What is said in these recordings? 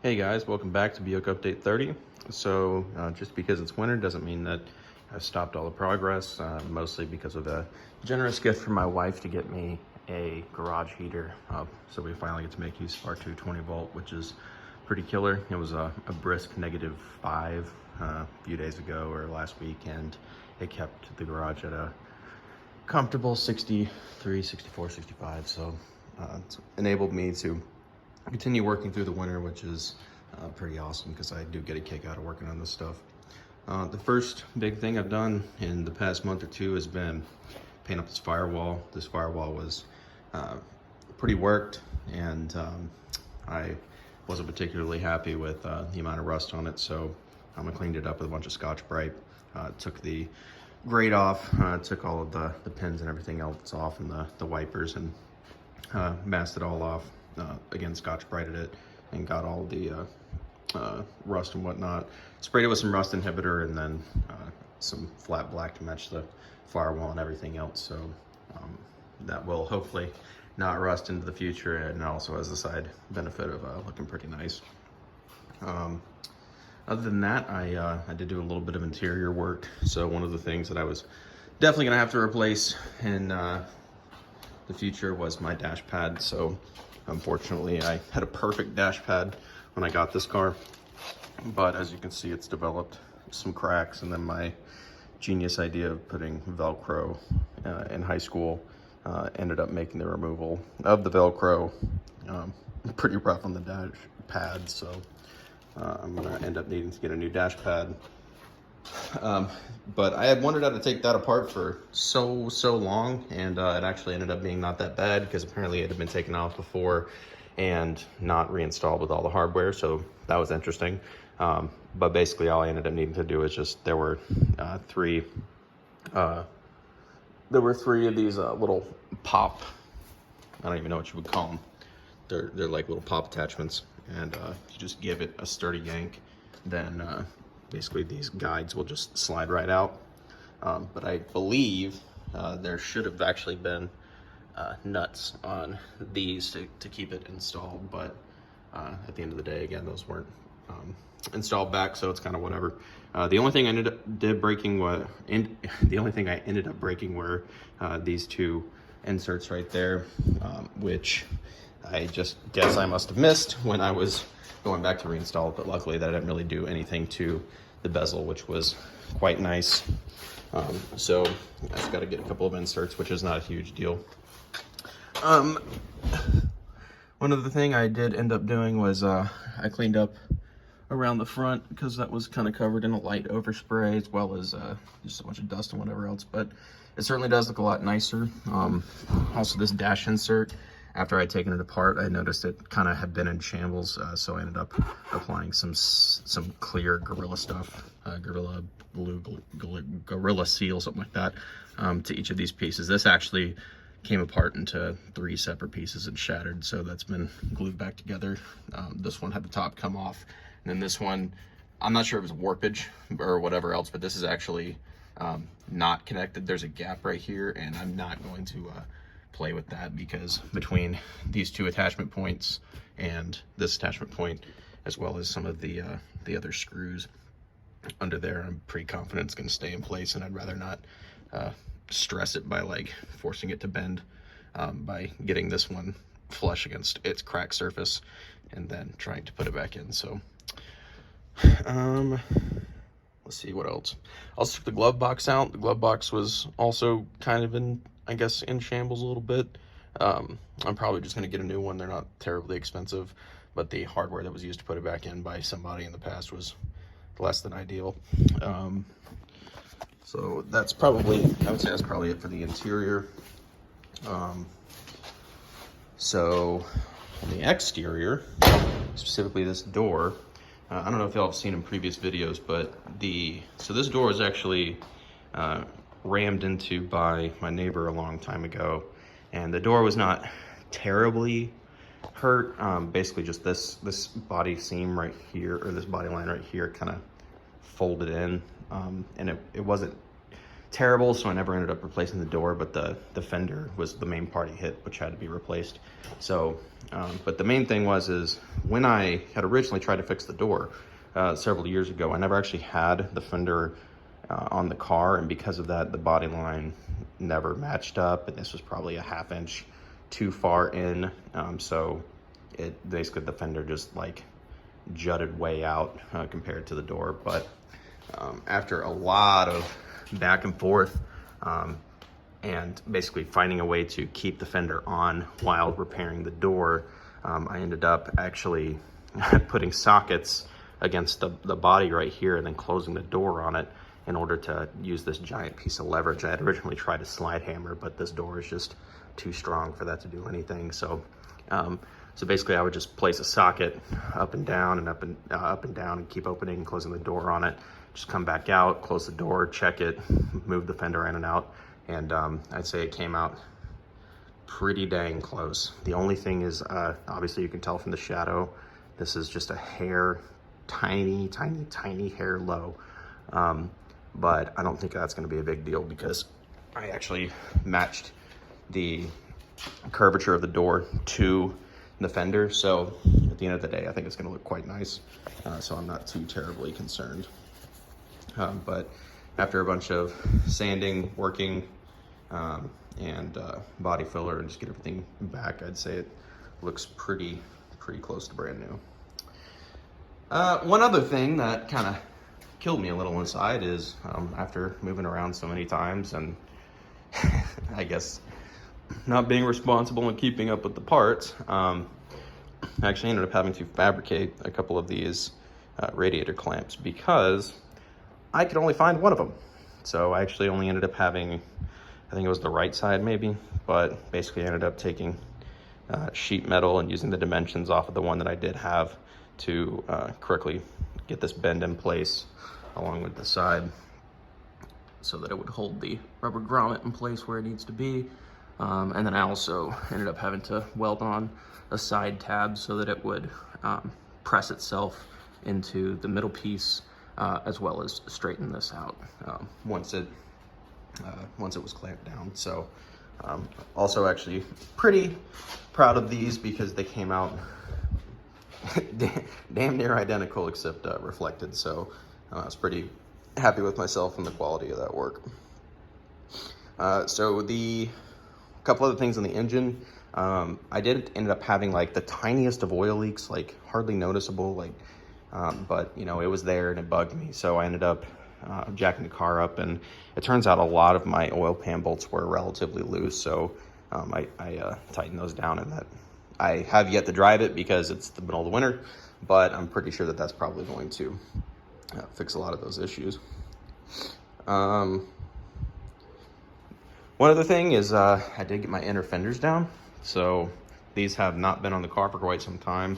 Hey guys, welcome back to Buick Update 30. So just because it's winter doesn't mean that I've stopped all the progress, mostly because of a generous gift from my wife to get me a garage heater. So we finally get to make use of our 220 volt, which is pretty killer. It was a brisk -5 a few days ago or last week, and it kept the garage at a comfortable 63, 64, 65. So it's enabled me to continue working through the winter, which is pretty awesome because I do get a kick out of working on this stuff. The first big thing I've done in the past month or two has been paint up this firewall. This firewall was pretty worked, and I wasn't particularly happy with the amount of rust on it, so I cleaned it up with a bunch of Scotch-Brite, took the grate off, took all of the pins and everything else off, and the wipers, and masked it all off. Again, Scotch-Brited it and got all the rust and whatnot. Sprayed it with some rust inhibitor, and then some flat black to match the firewall and everything else. So that will hopefully not rust into the future, and also has the side benefit of looking pretty nice. Other than that, I did do a little bit of interior work. So one of the things that I was definitely gonna have to replace in the future was my dash pad. So unfortunately, I had a perfect dash pad when I got this car, but as you can see, it's developed some cracks, and then my genius idea of putting Velcro in high school ended up making the removal of the Velcro pretty rough on the dash pad. So I'm gonna end up needing to get a new dash pad. But I had wondered how to take that apart for so long, and it actually ended up being not that bad, because apparently it had been taken off before and not reinstalled with all the hardware, so that was interesting. But basically all I ended up needing to do is just, there were three of these little pop, I don't even know what you would call them. They're like little pop attachments, and you just give it a sturdy yank, then basically these guides will just slide right out. But I believe there should have actually been nuts on these to keep it installed, but at the end of the day, again, those weren't installed back, so it's kind of whatever. The only thing I ended up breaking were these two inserts right there, which I just guess I must have missed when I was going back to reinstall it, but luckily that didn't really do anything to the bezel, which was quite nice. So I just got to get a couple of inserts, which is not a huge deal. One other thing I did end up doing was I cleaned up around the front, because that was kind of covered in a light overspray, as well as just a bunch of dust and whatever else, but it certainly does look a lot nicer. Also, this dash insert, after I'd taken it apart, I noticed it kind of had been in shambles, so I ended up applying some clear Gorilla stuff, Gorilla Glue, Gorilla Seal, something like that, to each of these pieces. This actually came apart into 3 separate pieces and shattered, so that's been glued back together. This one had the top come off, and then this one, I'm not sure if it was warpage or whatever else, but this is actually not connected. There's a gap right here, and I'm not going to play with that, because between these two attachment points and this attachment point, as well as some of the other screws under there, I'm pretty confident it's going to stay in place, and I'd rather not stress it by like forcing it to bend by getting this one flush against its cracked surface and then trying to put it back in. So let's see what else. I also took the glove box out. The glove box was also kind of in, I guess, in shambles a little bit. I'm probably just going to get a new one. They're not terribly expensive, but the hardware that was used to put it back in by somebody in the past was less than ideal. So that's probably, I would say that's probably it for the interior. So on the exterior, specifically this door, I don't know if y'all have seen in previous videos, but so this door was actually rammed into by my neighbor a long time ago, and the door was not terribly hurt. Basically just this body seam right here, or this body line right here, kind of folded in, and it wasn't terrible, so I never ended up replacing the door, but the fender was the main part he hit, which had to be replaced. So, but the main thing is when I had originally tried to fix the door several years ago, I never actually had the fender on the car, and because of that, the body line never matched up, and this was probably a ½ inch too far in, so it basically, the fender just like jutted way out compared to the door. But after a lot of back and forth and basically finding a way to keep the fender on while repairing the door, I ended up actually putting sockets against the body right here and then closing the door on it in order to use this giant piece of leverage. I had originally tried to slide hammer, but this door is just too strong for that to do anything. So so basically I would just place a socket up and down and up and down and keep opening and closing the door on it. Just come back out, close the door, check it, move the fender in and out. And I'd say it came out pretty dang close. The only thing is, obviously you can tell from the shadow, this is just a hair, tiny hair low. But I don't think that's gonna be a big deal because I actually matched the curvature of the door to the fender. So at the end of the day, I think it's gonna look quite nice. So I'm not too terribly concerned. But after a bunch of sanding, working, and body filler and just get everything back, I'd say it looks pretty close to brand new. One other thing that kind of killed me a little inside is after moving around so many times and I guess not being responsible and keeping up with the parts, I actually ended up having to fabricate a couple of these radiator clamps because I could only find one of them. So I actually only ended up having, I think it was the right side maybe, but basically I ended up taking sheet metal and using the dimensions off of the one that I did have to correctly get this bend in place along with the side so that it would hold the rubber grommet in place where it needs to be. And then I also ended up having to weld on a side tab so that it would press itself into the middle piece, as well as straighten this out once it was clamped down. So also actually pretty proud of these because they came out damn near identical except reflected. So I was pretty happy with myself and the quality of that work. So the couple other things on the engine, I did end up having like the tiniest of oil leaks, like hardly noticeable, like but you know, it was there and it bugged me. So I ended up jacking the car up, and it turns out a lot of my oil pan bolts were relatively loose. So I tightened those down, and that I have yet to drive it because it's the middle of the winter, but I'm pretty sure that that's probably going to fix a lot of those issues. One other thing is I did get my inner fenders down. So these have not been on the car for quite some time.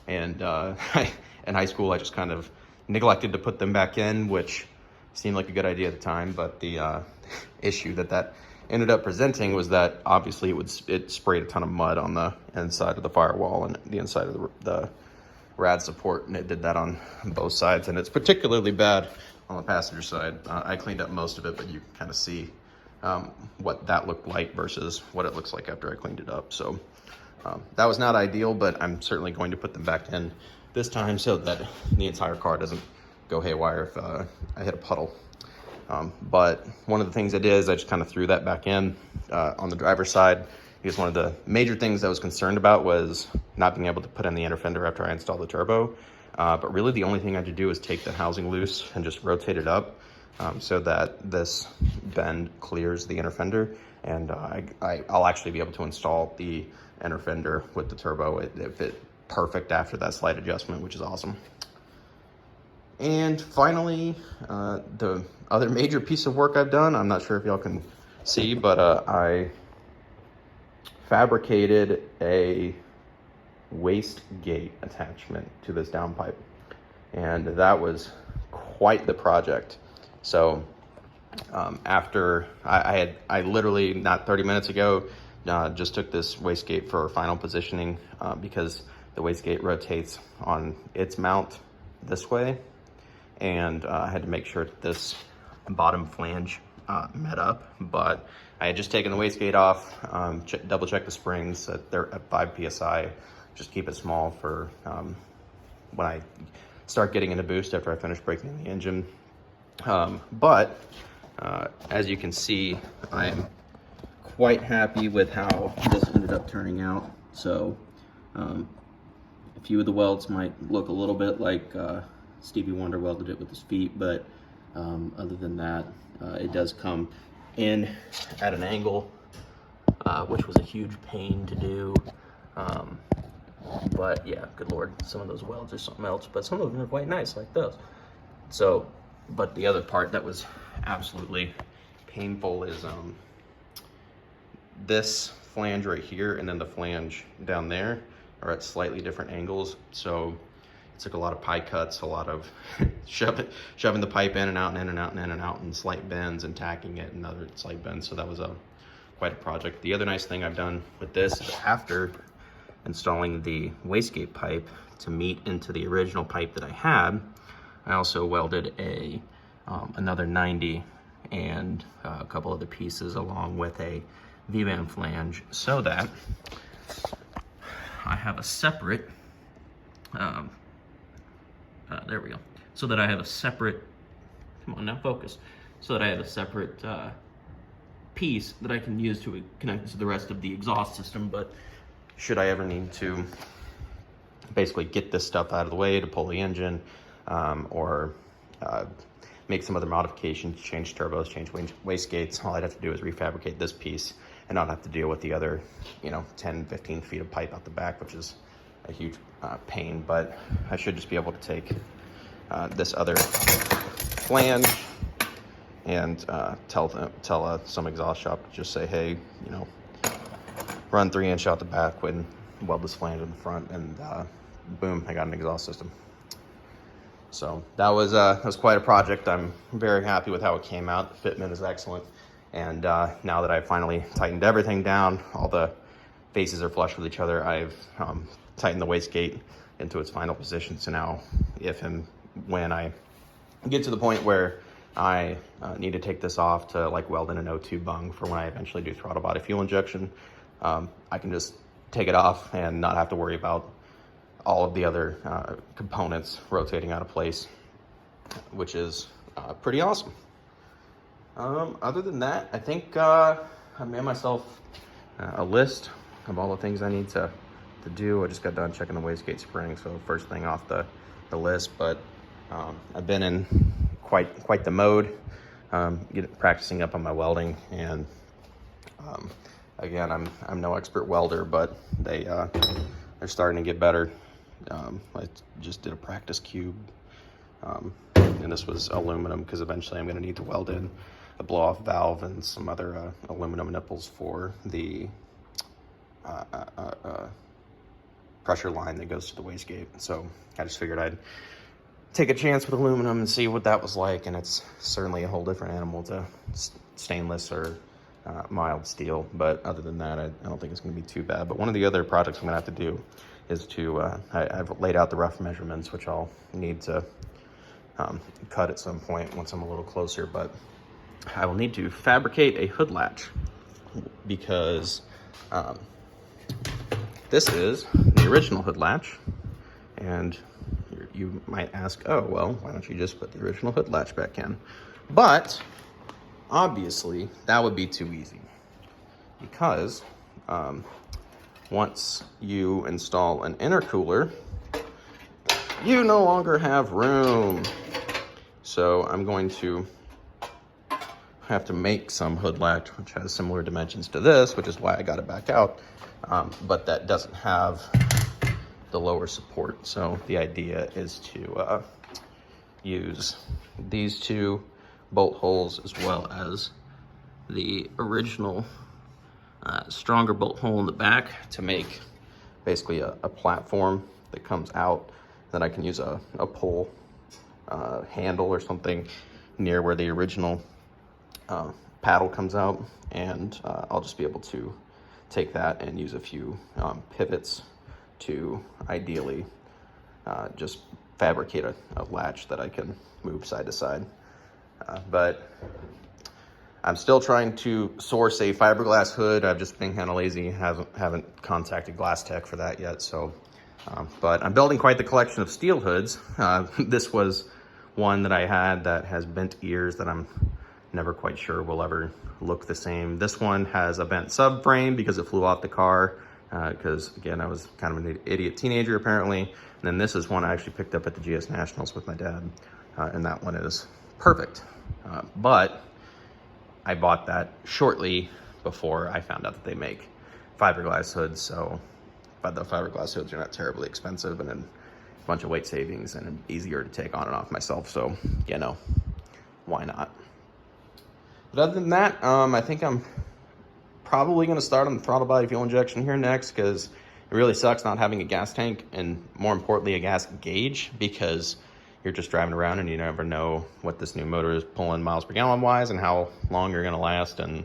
And in high school, I just kind of neglected to put them back in, which seemed like a good idea at the time. But the issue that ended up presenting was that obviously it sprayed a ton of mud on the inside of the firewall and the inside of the rad support, and it did that on both sides. And it's particularly bad on the passenger side. I cleaned up most of it, but you can kind of see what that looked like versus what it looks like after I cleaned it up. So that was not ideal, but I'm certainly going to put them back in this time so that the entire car doesn't go haywire if I hit a puddle. But one of the things I did is I just kind of threw that back in on the driver's side, because one of the major things I was concerned about was not being able to put in the inner fender after I installed the turbo. But really the only thing I had to do is take the housing loose and just rotate it up so that this bend clears the inner fender, and I'll actually be able to install the inner fender with the turbo. It fit perfect after that slight adjustment, which is awesome. And finally, the other major piece of work I've done, I'm not sure if y'all can see, but I fabricated a wastegate attachment to this downpipe, and that was quite the project. So after I literally not 30 minutes ago just took this wastegate for final positioning because the wastegate rotates on its mount this way, and I had to make sure that this bottom flange met up, but I had just taken the wastegate off, double checked the springs that they're at 5 PSI, just keep it small for when I start getting into boost after I finish breaking the engine. But as you can see, I'm quite happy with how this ended up turning out. So a few of the welds might look a little bit like Stevie Wonder welded it with his feet, but other than that, it does come in at an angle, which was a huge pain to do. But yeah, good Lord, some of those welds are something else, but some of them are quite nice, like those. So, but the other part that was absolutely painful is this flange right here and then the flange down there are at slightly different angles. So it took a lot of pie cuts, a lot of shoving the pipe in and out and in and out and in and out, and slight bends and tacking it and other slight bends. So that was quite a project. The other nice thing I've done with this is after installing the wastegate pipe to meet into the original pipe that I had, I also welded another 90 and a couple other pieces along with a V-band flange, so that I have a separate, there we go, so that I have a separate, come on now, focus, so that I have a separate piece that I can use to connect to the rest of the exhaust system. But should I ever need to basically get this stuff out of the way to pull the engine, or make some other modifications, change turbos, change wastegates, all I'd have to do is refabricate this piece and not have to deal with the other, 10, 15 feet of pipe out the back, which is a huge pain. But I should just be able to take this other flange and tell some exhaust shop to just say, hey, run 3-inch out the back and weld this flange in the front, and boom, I got an exhaust system. So that was quite a project. I'm very happy with how it came out. The fitment is excellent. And now that I've finally tightened everything down, all the faces are flush with each other, I've tightened the wastegate into its final position. So now if and when I get to the point where I need to take this off to like weld in an O2 bung for when I eventually do throttle body fuel injection, I can just take it off and not have to worry about all of the other components rotating out of place, which is pretty awesome. Other than that, I think I made myself a list of all the things I need to do. I just got done checking the wastegate spring, so first thing off the list. But I've been in quite the mode, practicing up on my welding, and again, I'm no expert welder, but they're starting to get better. I just did a practice cube, and this was aluminum because eventually I'm going to need to weld in a blow-off valve and some other aluminum nipples for the pressure line that goes to the wastegate. So I just figured I'd take a chance with aluminum and see what that was like, and it's certainly a whole different animal to stainless or mild steel. But other than that, I don't think it's going to be too bad. But one of the other projects I'm going to have to do is to, I've laid out the rough measurements, which I'll need to cut at some point once I'm a little closer, but I will need to fabricate a hood latch, because this is the original hood latch, and you might ask, oh, well, why don't you just put the original hood latch back in? But obviously that would be too easy, because once you install an intercooler, you no longer have room. So I'm going to have to make some hood latch, which has similar dimensions to this, which is why I got it back out, but that doesn't have the lower support. So the idea is to use these two bolt holes as well as the original stronger bolt hole in the back to make basically a platform that comes out that I can use a pull handle or something near where the original paddle comes out, and I'll just be able to take that and use a few pivots to ideally just fabricate a latch that I can move side to side. But I'm still trying to source a fiberglass hood. I've just been kind of lazy, haven't contacted Glass Tech for that yet. So, but I'm building quite the collection of steel hoods. This was one that I had that has bent ears that I'm never quite sure will ever look the same. This one has a bent subframe because it flew off the car. Because again, I was kind of an idiot teenager apparently. And then this is one I actually picked up at the GS Nationals with my dad. And that one is perfect. But I bought that shortly before I found out that they make fiberglass hoods. So, but the fiberglass hoods are not terribly expensive and a bunch of weight savings and easier to take on and off myself. So, you know, why not? But other than that, I think I'm probably going to start on the throttle body fuel injection here next, because it really sucks not having a gas tank and more importantly a gas gauge, because you're just driving around and you never know what this new motor is pulling miles per gallon wise and how long you're going to last. And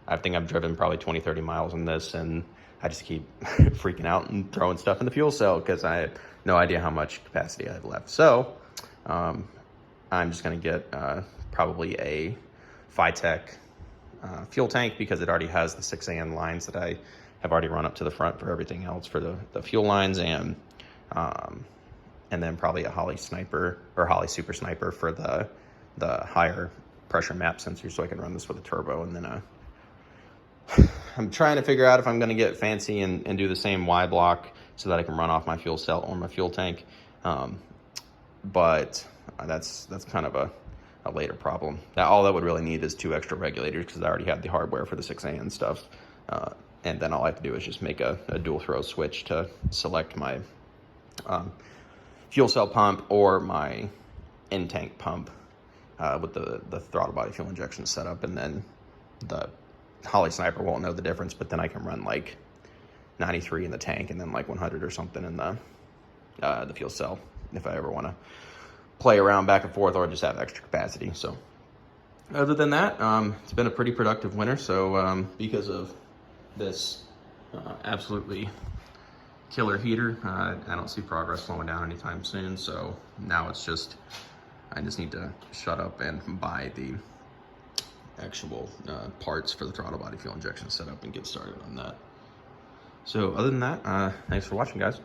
I think I've driven probably 20-30 miles in this, and I just keep freaking out and throwing stuff in the fuel cell because I have no idea how much capacity I have left. So I'm just going to get probably a Phytech fuel tank, because it already has the 6AN lines that I have already run up to the front for everything else for the fuel lines, and then probably a Holley Sniper or Holley Super Sniper for the higher pressure map sensor, so I can run this with a turbo. And then I'm trying to figure out if I'm going to get fancy and do the same Y block so that I can run off my fuel cell or my fuel tank. But that's kind of a later problem. Now, all that would really need is 2 extra regulators, because I already have the hardware for the 6AN stuff. And then all I have to do is just make a dual throw switch to select my fuel cell pump or my in-tank pump with the throttle body fuel injection setup. And then the Holley Sniper won't know the difference, but then I can run like 93 in the tank and then like 100 or something in the fuel cell if I ever want to play around back and forth or just have extra capacity. So other than that, it's been a pretty productive winter. So because of this absolutely killer heater, I don't see progress slowing down anytime soon. So now it's just, I just need to shut up and buy the actual parts for the throttle body fuel injection setup and get started on that. So other than that, thanks for watching, guys.